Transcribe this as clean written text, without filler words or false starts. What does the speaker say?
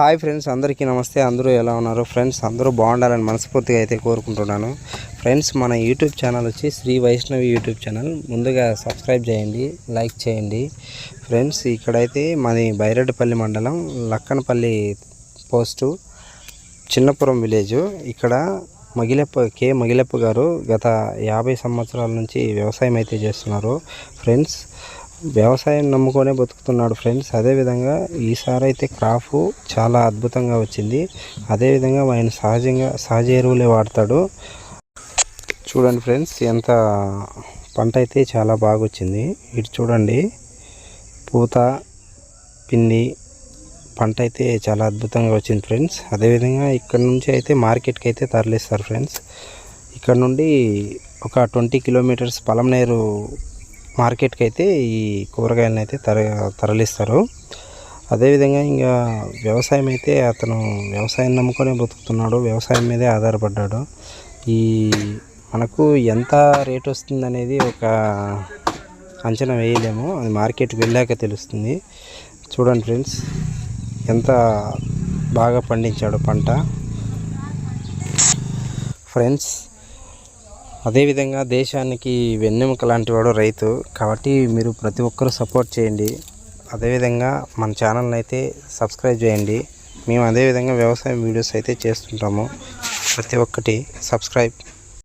Hi friends, అందరికీ నమస్తే. అందరూ ఎలా ఉన్నారు ఫ్రెండ్స్? అందరూ బాగుండాలని మనస్ఫూర్తిగా అయితే కోరుకుంటున్నాను. ఫ్రెండ్స్, మన యూట్యూబ్ ఛానల్ వచ్చి శ్రీ వైష్ణవి యూట్యూబ్ ఛానల్. ముందుగా సబ్స్క్రైబ్ చేయండి, లైక్ చేయండి. ఫ్రెండ్స్, ఇక్కడైతే మాది బైరెడ్డిపల్లి మండలం, లక్కనపల్లి పోస్టు, చిన్నపురం విలేజ్. ఇక్కడ మగిలప్ప గారు గత 50 సంవత్సరాల నుంచి వ్యవసాయం అయితే చేస్తున్నారు ఫ్రెండ్స్. వ్యవసాయం నమ్ముకొనే బతుకుతున్నాడు ఫ్రెండ్స్. అదేవిధంగా ఈసారి అయితే క్రాప్ చాలా అద్భుతంగా వచ్చింది. అదేవిధంగా ఆయన సహజ ఎరువులే వాడతాడు. చూడండి ఫ్రెండ్స్, ఎంత పంట అయితే చాలా బాగా వచ్చింది. ఇటు చూడండి, పూత పిండి పంట అయితే చాలా అద్భుతంగా వచ్చింది ఫ్రెండ్స్. అదేవిధంగా ఇక్కడ నుంచి అయితే మార్కెట్కి అయితే తరలిస్తారు ఫ్రెండ్స్. ఇక్కడ నుండి ఒక 20 కిలోమీటర్స్ పలంనేరు మార్కెట్కి అయితే ఈ కూరగాయలను అయితే తరలిస్తారు. అదేవిధంగా ఇంకా వ్యవసాయం అయితే అతను వ్యవసాయం నమ్ముకొని బతుకుతున్నాడు, వ్యవసాయం మీదే ఆధారపడ్డాడు. మనకు ఎంత రేట్ వస్తుంది అనేది ఒక అంచనా వేయలేము, అది మార్కెట్కి వెళ్ళాక తెలుస్తుంది. చూడండి ఫ్రెండ్స్, ఎంత బాగా పండించాడు పంట ఫ్రెండ్స్. అదేవిధంగా దేశానికి వెన్నెముక లాంటి వాడు రైతు, కాబట్టి మీరు ప్రతి ఒక్కరూ సపోర్ట్ చేయండి. అదేవిధంగా మన ఛానల్ని అయితే సబ్స్క్రైబ్ చేయండి. మేము అదేవిధంగా వ్యవసాయం వీడియోస్ అయితే చేస్తుంటాము. ప్రతి ఒక్కటి సబ్స్క్రైబ్